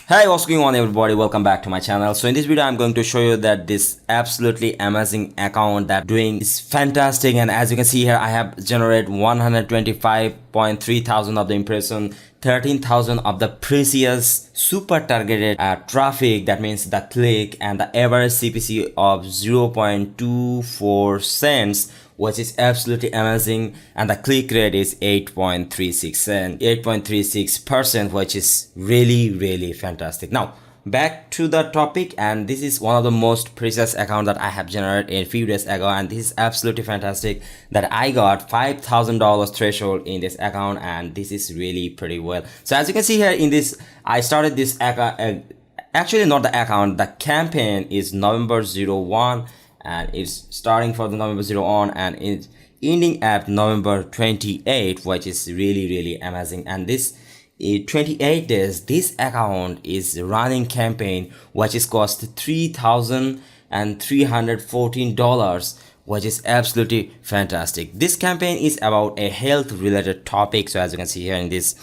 Hey, what's going on everybody, welcome back to my channel. So in this video I'm going to show you that this absolutely amazing account that doing is fantastic, and as you can see here I have generated 125.3 thousand of the impression, 13,000 of the precious super targeted traffic, that means the click, and the average CPC of 0.24 cents, which is absolutely amazing, and the click rate is 8.36%, which is really fantastic. Now back to the topic, and this is one of the most precious account that I have generated a few days ago, and this is absolutely fantastic that I got $5,000 threshold in this account, and this is really pretty well. So as you can see here in this, I started this account, actually not the account, the campaign is November 01, and it's starting for the November 01 and it's ending at November 28, which is really amazing. And this 28 days this account is running campaign which is cost $3,314, which is absolutely fantastic. This campaign is about a health related topic, so as you can see here in this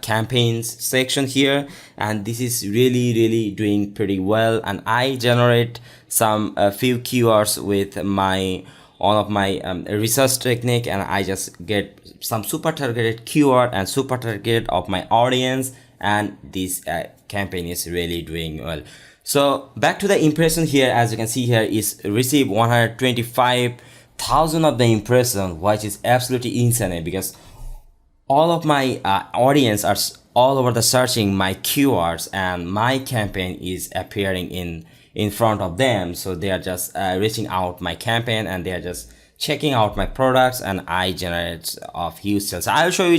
campaigns section here, and this is really doing pretty well. And I generate some few keywords with my one of my research technique, and I just get some super targeted keyword and super target of my audience, and this campaign is really doing well. So back to the impression here, as you can see here is receive 125,000 of the impression, which is absolutely insane because all of my audience are all over the searching my keywords, and my campaign is appearing in front of them. So they are just reaching out my campaign, and they are just checking out my products, and I generate of huge sales. I will show you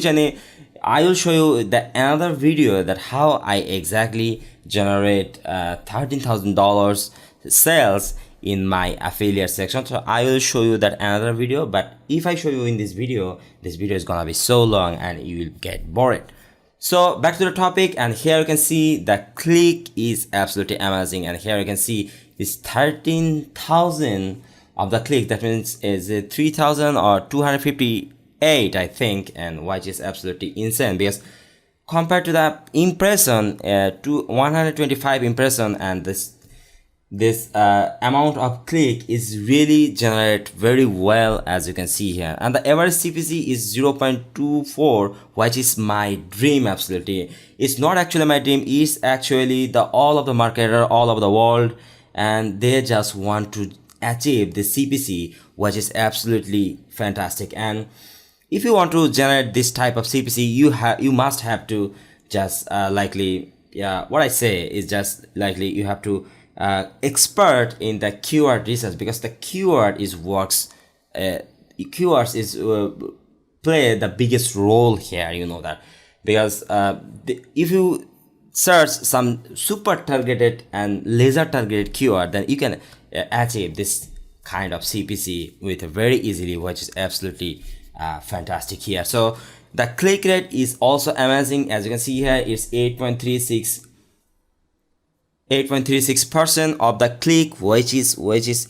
the another video that how I exactly generate $13,000 sales in my affiliate section. So I will show you that another video, but if I show you in this video is gonna be so long and you will get bored. So back to the topic, and here you can see the click is absolutely amazing, and here you can see this 13,000 of the click, that means is 3,000 or 258 I think, and which is absolutely insane because compared to the impression to 125 impression, and this amount of click is really generate very well, as you can see here. And the average CPC is 0.24, which is my dream. Absolutely, it's not actually my dream, it's actually the all of the marketer all over the world, and they just want to achieve the CPC, which is absolutely fantastic. And if you want to generate this type of CPC, you must have to just likely, yeah, what I say is just likely you have to expert in the keyword research, because the keyword is works keywords is play the biggest role here, you know that, because if you search some super targeted and laser targeted keyword, then you can achieve this kind of CPC with very easily, which is absolutely fantastic here. So the click rate is also amazing, as you can see here it's 8.36% of the click, which is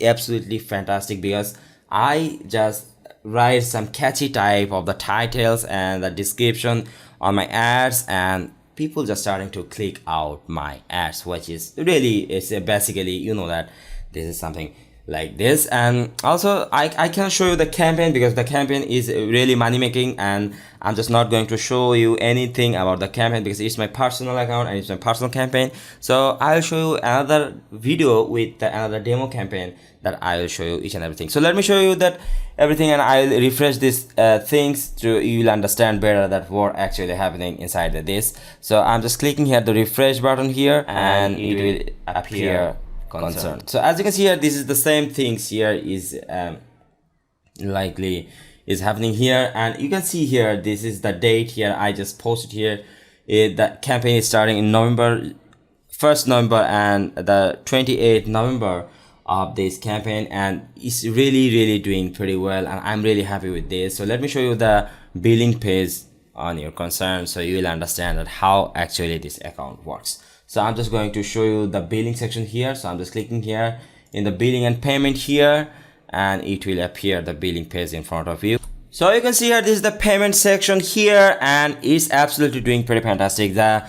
absolutely fantastic because I just write some catchy type of the titles and the description on my ads, and people just starting to click out my ads, which is really, it's basically, you know that this is something like this. And also I can show you the campaign because the campaign is really money making, and I'm just not going to show you anything about the campaign because it's my personal account and it's my personal campaign. So I'll show you another video with another demo campaign that I will show you each and everything. So let me show you that everything, and I'll refresh these things to you will understand better that what actually happening inside this. So I'm just clicking here the refresh button here, and it will appear concern. So as you can see here, this is the same things here is likely is happening here, and you can see here this is the date here I just posted here. The campaign is starting in November 1st November and the 28th November of this campaign, and it's really doing pretty well, and I'm really happy with this. So let me show you the billing page on your concern, so you will understand that how actually this account works. So I'm just going to show you the billing section here. So I'm just clicking here in the billing and payment here, and it will appear the billing page in front of you. So you can see here this is the payment section here, and it's absolutely doing pretty fantastic. The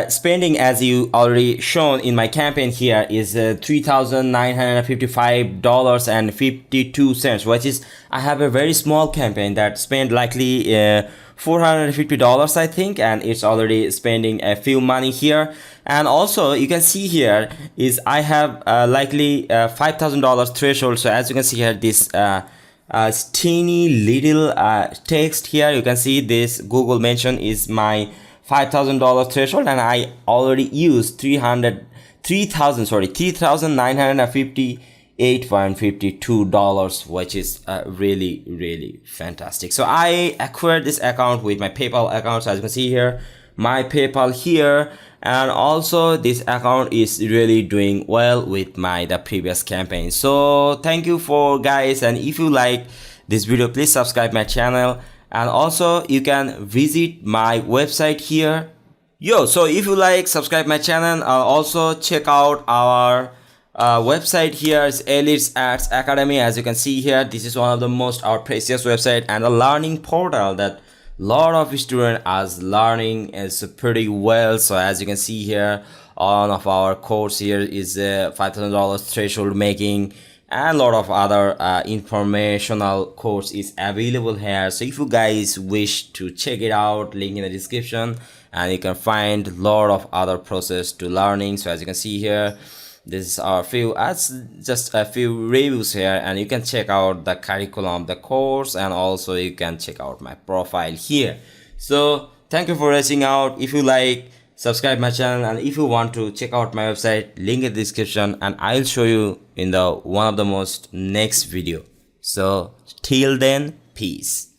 spending, as you already shown in my campaign here, is $3,955.52, which is, I have a very small campaign that spent likely $450, I think, and it's already spending a few money here. And also you can see here is I have likely $5,000 threshold. So as you can see here, this teeny little text here, you can see this Google mention is my $5,000 threshold, and I already used $3,958.52, which is really fantastic. So I acquired this account with my PayPal account. So as you can see here, my PayPal here, and also this account is really doing well with the previous campaign. So thank you for guys, and if you like this video, please subscribe my channel, and also you can visit my website here. So if you like, subscribe my channel. Also check out our website here. Is Elite's Ads Academy. As you can see here, this is one of the most our precious website and a learning portal that lot of students are learning is pretty well. So as you can see here, one of our course here is $5,000 threshold making, and a lot of other informational course is available here. So if you guys wish to check it out, link in the description, and you can find a lot of other process to learning. So as you can see here, this are just a few reviews here, and you can check out the curriculum, the course, and also you can check out my profile here. So thank you for watching out. If you like, subscribe my channel, and if you want to check out my website, link in the description, and I'll show you in the one of the most next video. So till then, peace.